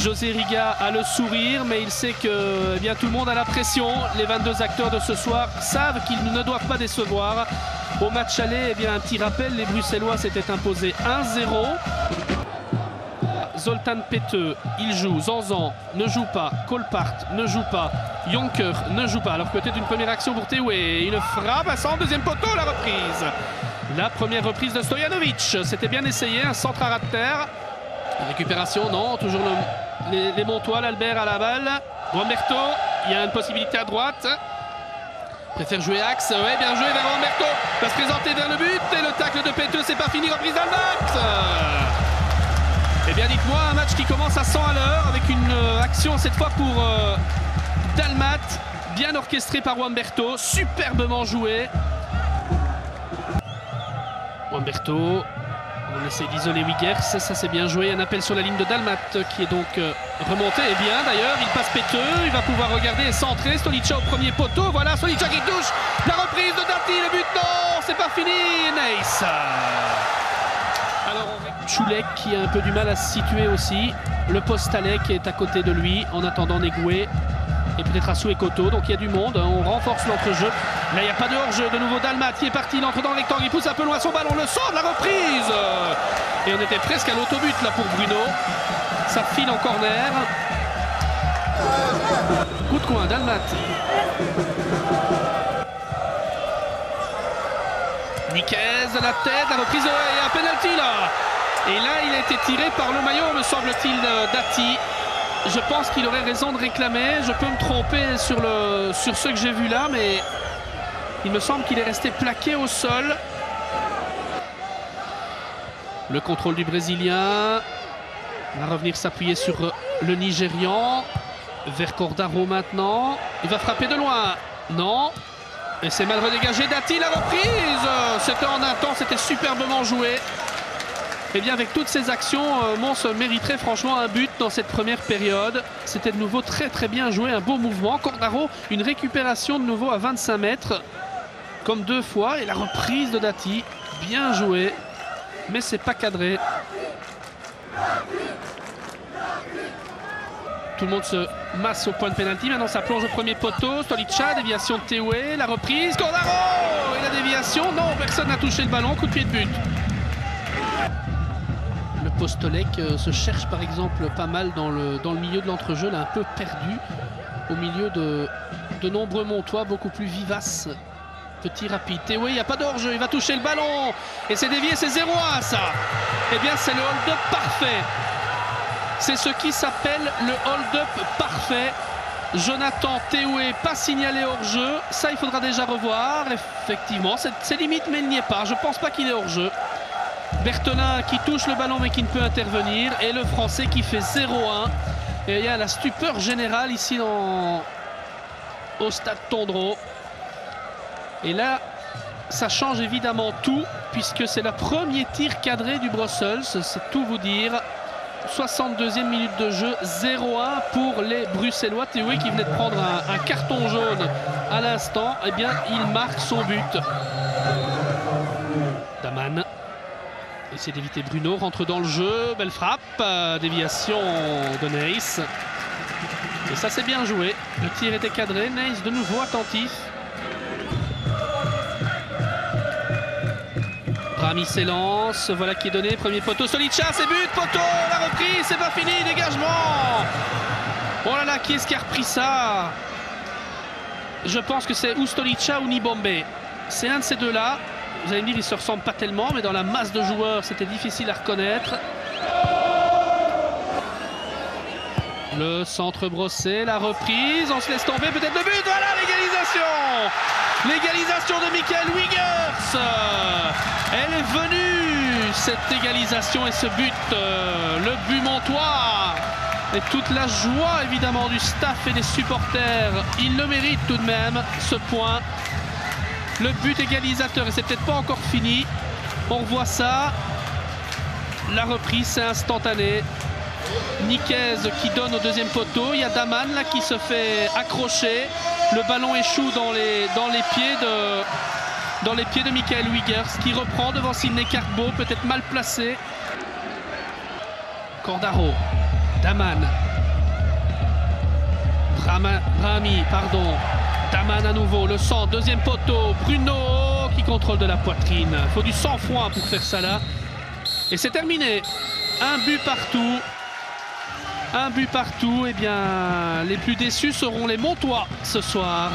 José Riga a le sourire, mais il sait que eh bien, tout le monde a la pression. Les 22 acteurs de ce soir savent qu'ils ne doivent pas décevoir. Au match aller, eh bien, un petit rappel, les Bruxellois s'étaient imposés 1-0. Zoltan Pető, il joue, Zanzan ne joue pas, Kolpart ne joue pas, Jonker ne joue pas. Alors peut-être une première action pour Théoué, une frappe à 100, deuxième poteau, la reprise. La première reprise de Stojanovic, c'était bien essayé, un centre à ras de terre. Récupération, non, toujours les Montois, l'Albert à la balle. Wamberto, il y a une possibilité à droite. Préfère jouer axe, ouais, bien joué vers Wamberto. Va se présenter vers le but et le tacle de Pető, c'est pas fini, reprise d'Albert. Eh bien, dites-moi, un match qui commence à 100 à l'heure avec une action cette fois pour Dalmat, bien orchestré par Wamberto, superbement joué. Wamberto, on essaie d'isoler Wiggers, ça c'est bien joué. Un appel sur la ligne de Dalmat qui est donc remonté. Et bien d'ailleurs, il passe Pető, il va pouvoir regarder et centrer. Stolica au premier poteau, voilà Stolica qui touche. La reprise de Dati, le but, non, c'est pas fini, Nice. Alors Chulek qui a un peu du mal à se situer aussi. Le Postalek qui est à côté de lui en attendant Negoué. Et peut-être Assou et Koto, donc il y a du monde, on renforce l'entrejeu. Là il n'y a pas de hors-jeu, de nouveau Dalmat qui est parti, il entre dans le rectangle, il pousse un peu loin son ballon, le sort de la reprise. Et on était presque à l'autobut là pour Bruno. Ça file en corner. Coup de coin, Dalmat. Niquez à la tête, la reprise et un penalty là. Et là il a été tiré par le maillot, me semble-t-il, Dati. Je pense qu'il aurait raison de réclamer. Je peux me tromper sur ce que j'ai vu là, mais il me semble qu'il est resté plaqué au sol. Le contrôle du Brésilien. Il va revenir s'appuyer sur le Nigérian. Vers Cordaro maintenant. Il va frapper de loin. Non. Et c'est mal redégagé. Dati, la reprise. C'était en un temps, c'était superbement joué. Et bien avec toutes ces actions, Mons mériterait franchement un but dans cette première période. C'était de nouveau très très bien joué, un beau mouvement. Cordaro, une récupération de nouveau à 25 mètres, comme deux fois. Et la reprise de Dati, bien joué, mais c'est pas cadré. Tout le monde se masse au point de pénalty. Maintenant ça plonge au premier poteau. Stolica, déviation de Théoué, la reprise. Cordaro et la déviation. Non, personne n'a touché le ballon, coup de pied de but. Le Postolek se cherche par exemple pas mal dans le milieu de l'entrejeu, là un peu perdu au milieu de nombreux Montois beaucoup plus vivaces. Petit rapide, Théoué, il n'y a pas d'hors-jeu, il va toucher le ballon et c'est dévié, c'est 0-1 ça. Eh bien c'est le hold-up parfait. C'est ce qui s'appelle le hold-up parfait. Jonathan Théoué pas signalé hors-jeu, ça il faudra déjà revoir. Effectivement, c'est limite mais il n'y est pas, je pense pas qu'il est hors-jeu. Berthelin qui touche le ballon mais qui ne peut intervenir. Et le Français qui fait 0-1. Et il y a la stupeur générale ici au stade Tondreau. Et là, ça change évidemment tout puisque c'est le premier tir cadré du Brussels. C'est tout vous dire. 62e minute de jeu, 0-1 pour les Bruxellois. Théoué qui venait de prendre un carton jaune à l'instant. Eh bien, il marque son but. Daman. Essayer d'éviter Bruno, rentre dans le jeu, belle frappe, déviation de Nice. Et ça c'est bien joué, le tir était cadré, Nice de nouveau attentif. Rami s'élance, voilà qui est donné, premier poteau, Stolica, c'est but, poteau, la reprise, c'est pas fini, dégagement. Oh là là, qui est-ce qui a repris ça? Je pense que c'est ou Stolica ou Nibombe, c'est un de ces deux-là. Vous allez me dire, ils ne se ressemblent pas tellement, mais dans la masse de joueurs, c'était difficile à reconnaître. Le centre brossé, la reprise, on se laisse tomber, peut-être le but, voilà l'égalisation. L'égalisation de Michael Wiggers. Elle est venue, cette égalisation et ce but, le but montois. Et toute la joie, évidemment, du staff et des supporters. Il le mérite tout de même, ce point. Le but égalisateur et c'est peut-être pas encore fini. On revoit ça. La reprise c'est instantané. Niquez qui donne au deuxième poteau. Il y a Daman là qui se fait accrocher. Le ballon échoue dans les pieds de Michael Wiggers qui reprend devant Sidney Carbo, peut-être mal placé. Cordaro, Daman, Brahimi, pardon. Daman à nouveau, le centre, deuxième poteau. Bruno qui contrôle de la poitrine. Il faut du sang-froid pour faire ça là. Et c'est terminé. Un but partout. Un but partout. Eh bien, les plus déçus seront les Montois ce soir.